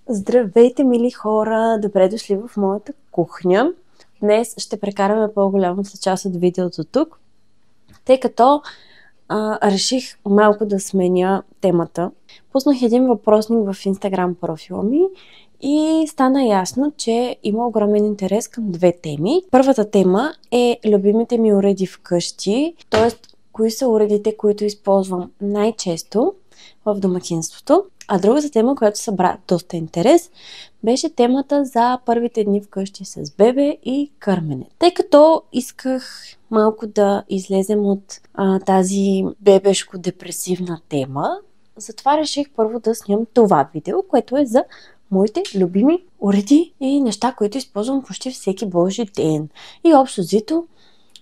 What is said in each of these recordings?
Здравейте, мили хора! Добре дошли в моята кухня. Днес ще прекараме по-голямата част от видеото тук, тъй като реших малко да сменя темата. Пуснах един въпросник в Инстаграм профила ми и стана ясно, че има огромен интерес към две теми. Първата тема е любимите ми уреди вкъщи, т.е. кои са уредите, които използвам най-често в домакинството. А другата тема, която събра доста интерес, беше темата за първите дни вкъщи с бебе и кърмене. Тъй като исках малко да излезем от тази бебешко-депресивна тема, затова реших първо да снимам това видео, което е за моите любими уреди и неща, които използвам почти всеки божи ден. И общо взето,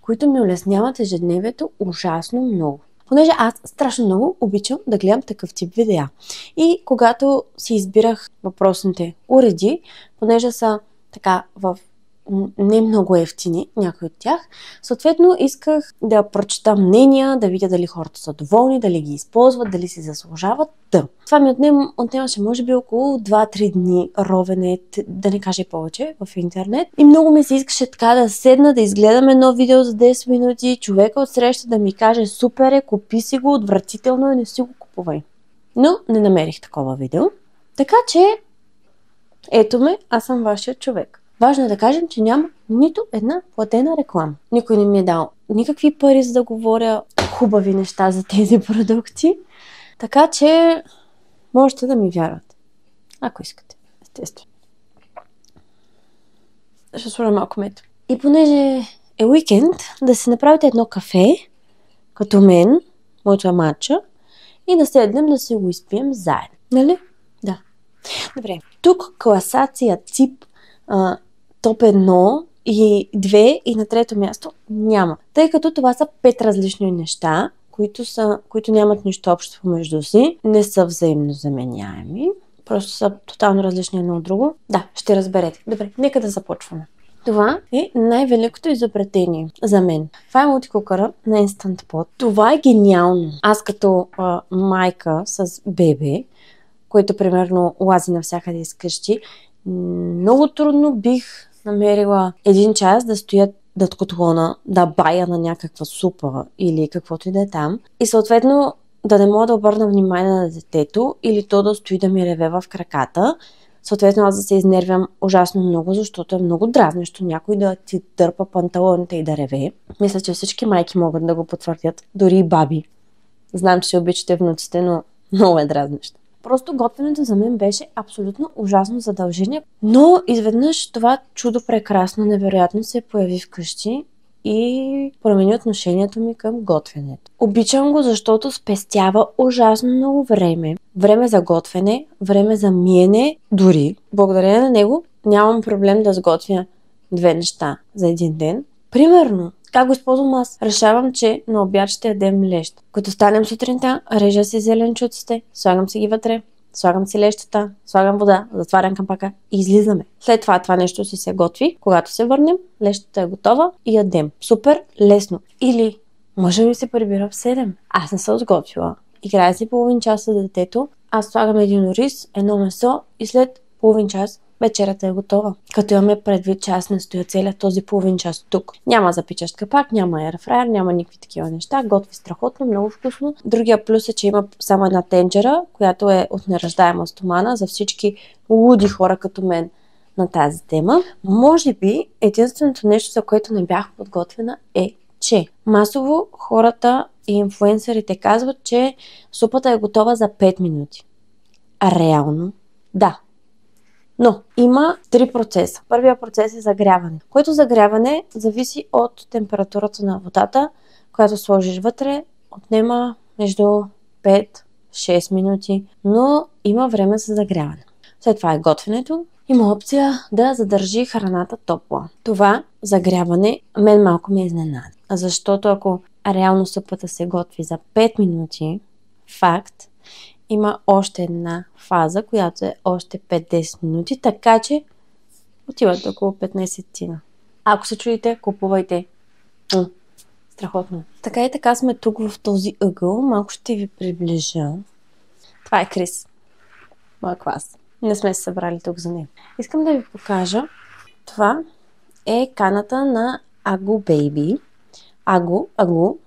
които ми улесняват ежедневието ужасно много. Понеже аз страшно много обичам да гледам такъв тип видеа. И когато си избирах въпросните уреди, понеже са така в не много евтини, някои от тях, съответно исках да прочета мнения, да видя дали хората са доволни, дали ги използват, дали си заслужават. Това ми отнемаше може би около 2-3 дни ровене, да не кажа и повече, в интернет. И много ми се искаше така да седна, да изгледам едно видео за 10 минути, човека отсреща да ми каже супер е, купи си го, отвратително е, не си го купувай. Но не намерих такова видео. Така че, ето ме, аз съм вашия човек. Важно е да кажем, че няма нито една платена реклама. Никой не ми е дал никакви пари, за да говоря хубави неща за тези продукти. Така че можете да ми вярвате. Ако искате, естествено. Ще сложа малко мед. И понеже е уикенд, да си направите едно кафе, като мен, моето матча, и да седнем да си го изпием заедно. Нали? Да. Добре. Тук класация тип топ 1 и 2 и на трето място няма. Тъй като това са 5 различни неща, които нямат нищо общо помежду си, не са взаимно заменяеми, просто са тотално различни едно от друго. Да, ще разберете. Добре, нека да започваме. Това е най-великото изобретение за мен. Това е мултикукъра на Instant Pot. Това е гениално. Аз като майка с бебе, който примерно лази навсякъде из къщи, много трудно бих намерила един час да стоя над котлона, да бая на някаква супа или каквото и да е там. И съответно да не мога да обърна внимание на детето или то да стои да ми реве в краката. Съответно аз да се изнервям ужасно много, защото е много дразнещо някой да ти дърпа панталоните и да реве. Мисля, че всички майки могат да го потвърдят, дори и баби. Знам, че си обичате внуците, но много е дразнещо. Просто готвенето за мен беше абсолютно ужасно задължение, но изведнъж това чудо прекрасно, невероятно се появи вкъщи и промени отношението ми към готвенето. Обичам го, защото спестява ужасно много време. Време за готвене, време за миене, дори. Благодарение на него нямам проблем да сготвя 2 неща за един ден. Примерно, как го използвам аз? Решавам, че на обяд ще ядем лещ. Като станем сутринта, режа си зеленчуците, слагам си ги вътре, слагам си лещата, слагам вода, затварям кампака и излизаме. След това нещо си се готви. Когато се върнем, лещата е готова и ядем. Супер лесно. Или може би се прибира в 7. Аз не съм сготвила. Играя си половин час с детето, аз слагам един рис, едно месо и след половин час вечерята е готова. Като имаме предвид, че аз не стоя целият този половин час тук. Няма запичащ капак, няма airfryer, няма никакви такива неща. Готви страхотно, много вкусно. Другия плюс е, че има само една тенджера, която е от нераждаема стомана за всички луди хора като мен на тази тема. Може би единственото нещо, за което не бях подготвена е, че масово хората и инфлуенсърите казват, че супата е готова за 5 минути. А реално? Да. Но има 3 процеса. Първият процес е загряване, което загряване зависи от температурата на водата, която сложиш вътре, отнема между 5-6 минути, но има време за загряване. След това е готвенето. Има опция да задържи храната топла. Това загряване мен малко ме изненада, защото ако реално супата се готви за 5 минути, факт, има още една фаза, която е още 5-10 минути, така че отиват около 15-тина. Ако се чудите, купувайте. Страхотно. Така и така сме тук в този ъгъл. Малко ще ви приближа. Това е Крис. Моя клас. Не сме се събрали тук за нея. Искам да ви покажа. Това е каната на Agu Baby. Agu.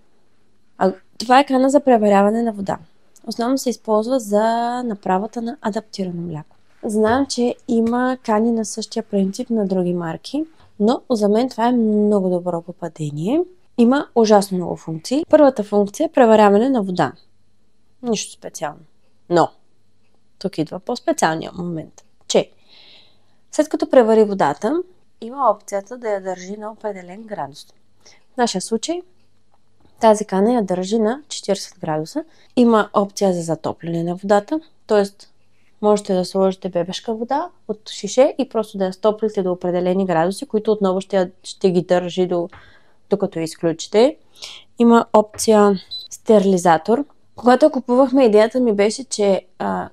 Това е кана за преваряване на вода. Основно се използва за направата на адаптирано мляко. Знам, че има кани на същия принцип на други марки, но за мен това е много добро попадение. Има ужасно много функции. Първата функция е преваряване на вода. Нищо специално. Но тук идва по-специалния момент, че след като превари водата, има опцията да я държи на определен градус. В нашия случай тази кана я държи на 40 градуса. Има опция за затопляне на водата, т.е. можете да сложите бебешка вода от шише и просто да я стоплите до определени градуси, които отново ще ги държи докато я изключите. Има опция стерилизатор. Когато купувахме, идеята ми беше, че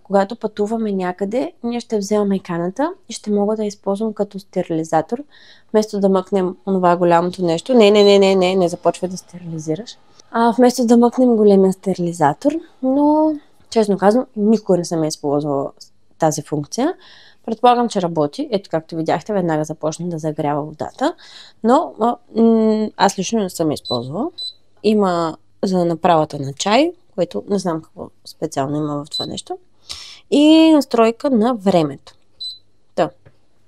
когато пътуваме някъде, ние ще вземаме каната и ще мога да я използвам като стерилизатор, вместо да мъкнем това голямото нещо. Не започвай да стерилизираш. Вместо да мъкнем големия стерилизатор, но честно казвам, никога не съм използвала тази функция. Предполагам, че работи. Ето, както видяхте, веднага започна да загрява водата, но аз лично не съм използвала. Има за направата на чай, което не знам какво специално има в това нещо. И настройка на времето.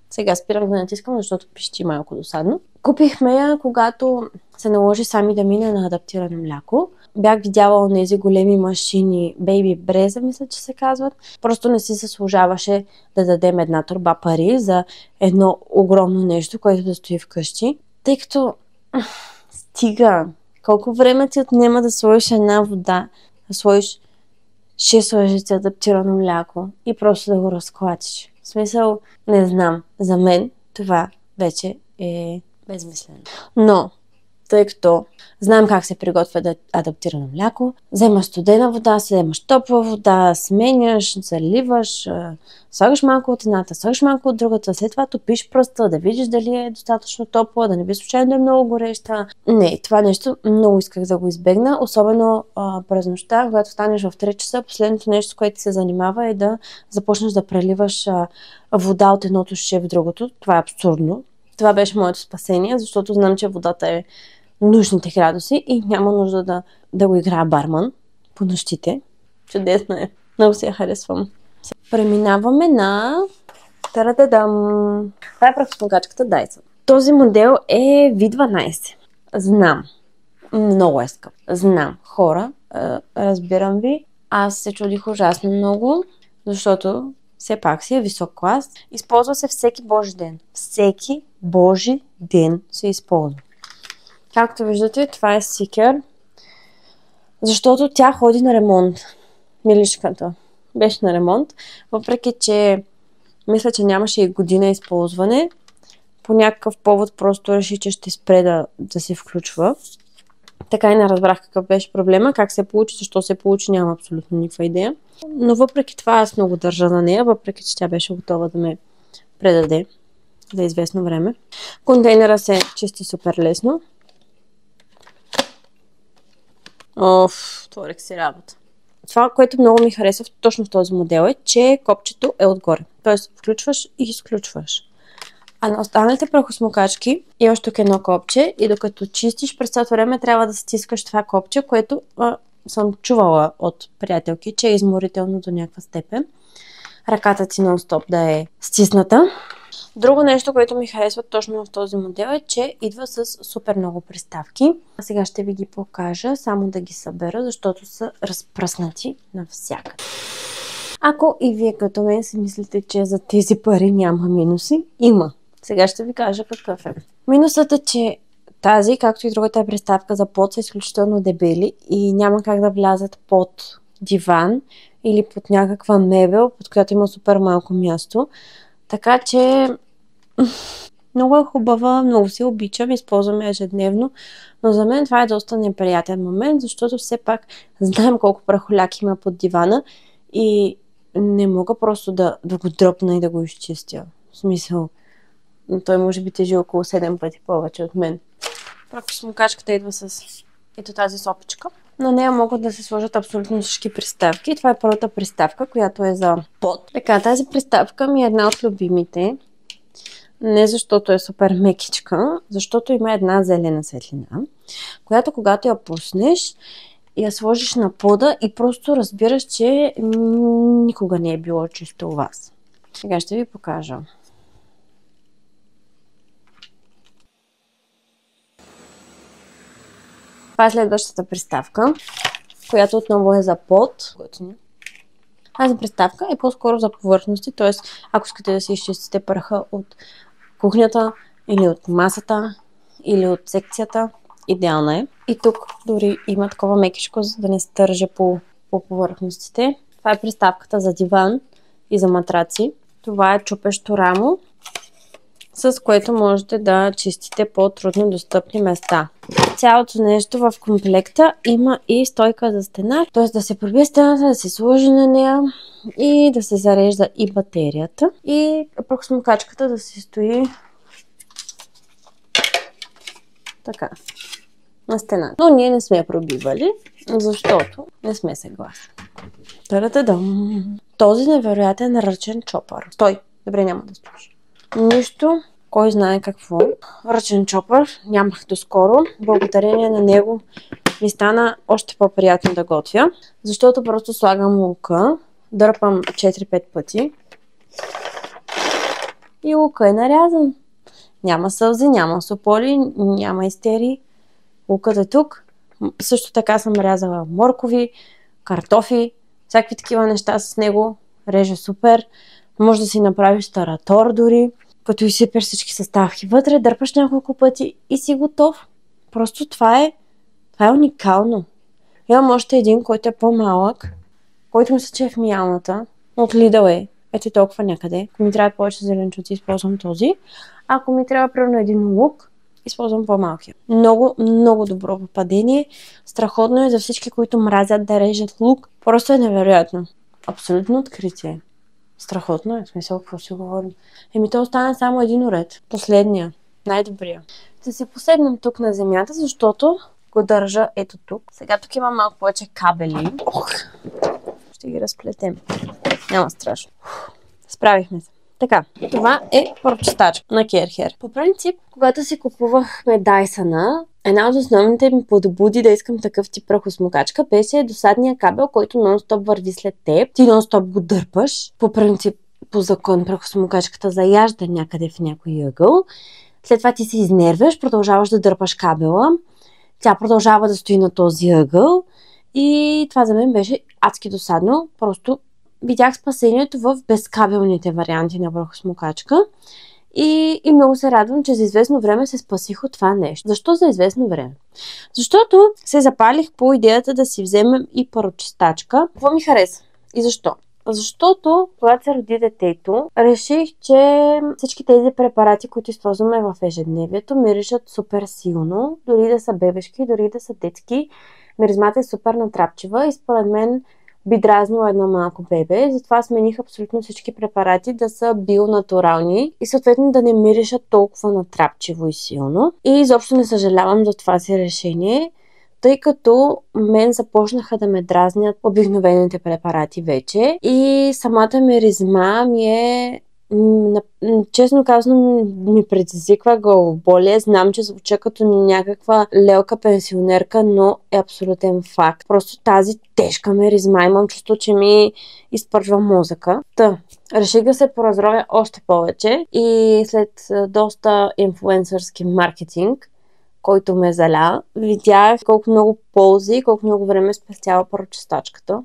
Сега спирам да натискам, защото пищи малко досадно. Купихме я, когато се наложи сами да мине на адаптирано мляко. Бях видяла тези големи машини, Baby Breza, мисля, че се казват. Просто не си заслужаваше да дадем една торба пари за едно огромно нещо, което да стои вкъщи. Тъй като стига, колко време ти отнема да сложиш една вода, да сложиш 6 лъжици адаптирано мляко и просто да го разклатиш. В смисъл, не знам. За мен това вече е безмислено. Но, тъй като знам как се приготвя адаптирано мляко, вземаш студена вода, вземаш топла вода, сменяш, заливаш, слагаш малко от едната, слагаш малко от другата, след това топиш пръста, да видиш дали е достатъчно топла, да не би случайно да е много гореща. Не, това нещо много исках да го избегна, особено през нощта, когато станеш в 3 часа, последното нещо, с което се занимава е да започнеш да преливаш вода от едното шише в другото. Това е абсурдно. Това беше моето спасение, защото знам, че водата е нужните градуси и няма нужда да го играя барман по нощите. Чудесно е. Много си я харесвам. Преминаваме на тарададам. Това е прахосмокачката Dyson. Този модел е V12. Знам. Много е скъп. Знам. Хора, разбирам ви. Аз се чудих ужасно много, защото все пак си е висок клас. Използва се всеки божи ден. Всеки божи ден се използва. Както виждате, това е Seeker, защото тя ходи на ремонт. Миличката беше на ремонт, въпреки че мисля, че нямаше и година използване. По някакъв повод просто реши, че ще спре да се включва. Така и не разбрах какъв беше проблема, как се получи, защо се получи, няма абсолютно никаква идея. Но въпреки това аз много държа на нея, въпреки че тя беше готова да ме предаде за известно време. Контейнера се чисти супер лесно. Творих си работа. Това, което много ми харесва точно в този модел е, че копчето е отгоре. Тоест, включваш и изключваш. А на останалите прахосмокачки имаш тук едно копче и докато чистиш през цялото време трябва да стискаш това копче, което съм чувала от приятелки, че е изморително до някаква степен. Ръката ти нон-стоп да е стисната. Друго нещо, което ми харесва точно в този модел е, че идва с супер много приставки. А сега ще ви ги покажа, само да ги събера, защото са разпръснати навсякъде. Ако и вие като мен си мислите, че за тези пари няма минуси, има. Сега ще ви кажа какъв е. Минусът е, че тази, както и другата приставка за под, са изключително дебели и няма как да влязат под диван или под някаква мебел, под която има супер малко място. Така че много е хубава, много си обичам, използвам я ежедневно, но за мен това е доста неприятен момент, защото все пак знаем колко прахоляк има под дивана и не мога просто да го дропна и да го изчистя. В смисъл, той може би тежи около 7 пъти повече от мен. Прахосмокачката идва с ето тази сопичка. На нея могат да се сложат абсолютно всички приставки. Това е първата приставка, която е за пот. Така, тази приставка ми е една от любимите. Не защото е супер мекичка, защото има една зелена светлина, която когато я пуснеш, я сложиш на пода и просто разбираш, че никога не е било чисто у вас. Сега ще ви покажа. Това е следващата приставка, която отново е за пот. Тази приставка е по-скоро за повърхности, т.е. ако искате да си изчистите праха от кухнята или от масата или от секцията, идеална е. И тук дори има такова мекичко, за да не се търже по повърхностите. Това е приставката за диван и за матраци. Това е чупещо рамо, с което можете да чистите по-трудно достъпни места. Цялото нещо в комплекта има и стойка за стена, т.е. да се пробие стената, да се сложи на нея и да се зарежда и батерията. И прахосмукачката да се стои така на стена. Но ние не сме я пробивали, защото не сме съгласни. Та-да-да-дам! Този невероятен ръчен чопър. Стой! Добре, няма да слушаш. Нищо, кой знае какво. Ръчен чопър нямах доскоро. Благодарение на него ми стана още по-приятно да готвя, защото просто слагам лука, дърпам 4-5 пъти и лука е нарязан. Няма сълзи, няма сополи, няма истерии. Лукът е тук. Също така съм рязала моркови, картофи, всякакви такива неща с него. Реже супер. Може да си направиш таратор дори, като изсипеш всички съставки вътре, дърпаш няколко пъти и си готов. Просто това е уникално. Имам още един, който е по-малък, който мисля, че е в Миялната. От Lidl е. Ето толкова някъде. Ако ми трябва повече зеленчуци, използвам този. Ако ми трябва примерно един лук, използвам по-малкия. Много, много добро попадение. Страхотно е за всички, които мразят да режат лук. Просто е невероятно. Абсолютно откритие. Страхотно е. В смисъл, какво си говорим. То остана само един уред. Последния. Най-добрия. Ще си поседнем тук на земята, защото го държа ето тук. Сега тук има малко повече кабели. Ще ги разплетем. Няма страшно. Справихме се. Така, това е прочистачка на Керхер. По принцип, когато си купувахме Дайсъна, една от основните ми подбуди да искам такъв тип прахосмукачка беше досадния кабел, който нон-стоп върви след теб. Ти нон-стоп го дърпаш. По принцип, по закон, прахосмукачката заяжда някъде в някой ъгъл. След това ти се изнервяш, продължаваш да дърпаш кабела. Тя продължава да стои на този ъгъл. И това за мен беше адски досадно. Просто видях спасението в безкабелните варианти на прахосмукачка. И много се радвам, че за известно време се спасих от това нещо. Защо за известно време? Защото се запалих по идеята да си вземем и прочистачка. Какво ми хареса? И защо? Защото, когато се роди детето, реших, че всички тези препарати, които използваме в ежедневието, миришат супер силно. Дори да са бебешки, дори да са детски. Миризмата е супер натрапчива и според мен би дразнила едно малко бебе. Затова смених абсолютно всички препарати да са бионатурални и съответно да не миришат толкова натрапчиво и силно. И изобщо не съжалявам за това си решение, тъй като мен започнаха да ме дразнят обикновените препарати вече и самата миризма ми е, честно казано, ми предизвиква главоболие. Знам, че звуча като някаква лелка пенсионерка, но е абсолютен факт. Просто тази тежка миризма имам чувство, че ми изпържва мозъка. Реших да се поразровя още повече и след доста инфлуенсърски маркетинг, който ме заля, видях колко много ползи, колко много време спестява прочистачката.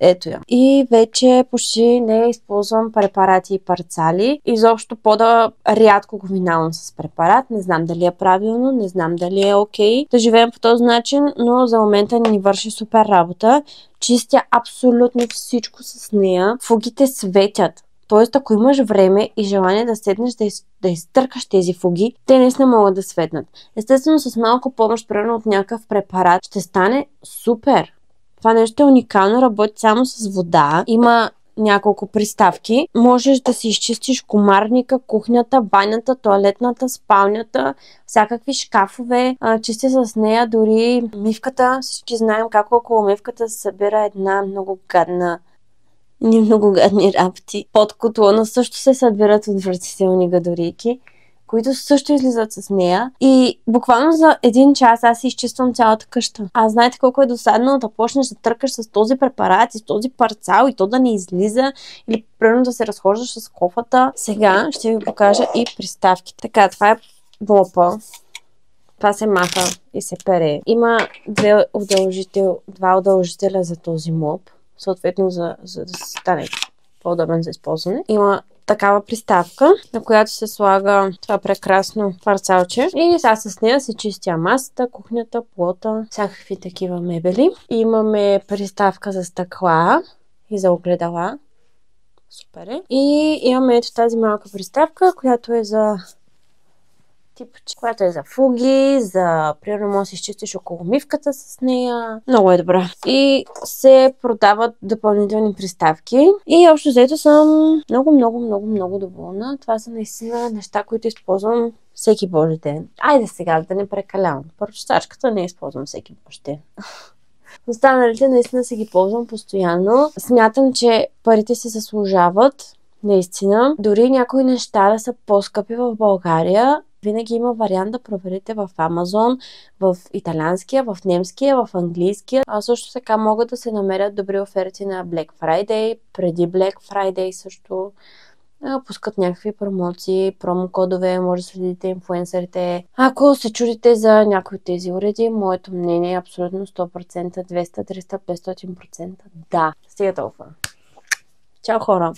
Ето я. И вече почти не използвам препарати и парцали. Изобщо по-да рядко го минавам с препарат. Не знам дали е правилно, не знам дали е окей да живеем по този начин, но за момента ни върши супер работа. Чистя абсолютно всичко с нея. Фугите светят. Тоест, ако имаш време и желание да седнеш да изтъркаш тези фуги, те наистина могат да светнат. Естествено, с малко помощ, примерно от някакъв препарат, ще стане супер. Това нещо е уникално, работи само с вода. Има няколко приставки. Можеш да си изчистиш комарника, кухнята, банята, тоалетната, спалнята, всякакви шкафове. Чисти с нея дори мивката. Всички знаем как около мивката се събира една много гадни работи. Под котлона също се събират отвратителни гадорийки, които също излизат с нея. И буквално за 1 час аз си изчиствам цялата къща. А знаете колко е досадно да почнеш да тръкаш с този препарат и с този парцал и то да не излиза, или примерно да се разхождаш с кофата. Сега ще ви покажа и приставките. Така, това е мопа. Това се маха и се пере. Има два удължителя за този моп, съответно за да стане по-удобен за използване. Има такава приставка, на която се слага това прекрасно парцалче. И сега с нея се чистя масата, кухнята, плота, всякакви такива мебели. Имаме приставка за стъкла и за огледала. Супер е. И имаме ето тази малка приставка, която е за която е за фуги, примерно може да си изчистиш около мивката с нея. Много е добра. И се продават допълнителни приставки. И общо взето съм много доволна. Това са наистина неща, които използвам всеки божи ден. Айде сега да не прекалявам. Пръчтачката не използвам всеки божи ден. Останалите наистина си ги ползвам постоянно. Смятам, че парите си заслужават. Наистина. Дори някои неща да са по-скъпи в България, винаги има вариант да проверите в Амазон, в италианския, в немския, в английския. А също така могат да се намерят добри оферти на Black Friday, преди Black Friday също. Пускат някакви промоции, промокодове, може да следите инфлуенсърите. Ако се чудите за някои от тези уреди, моето мнение е абсолютно 100%, 200, 300, 500%. Да, стига толкова. Чао хора!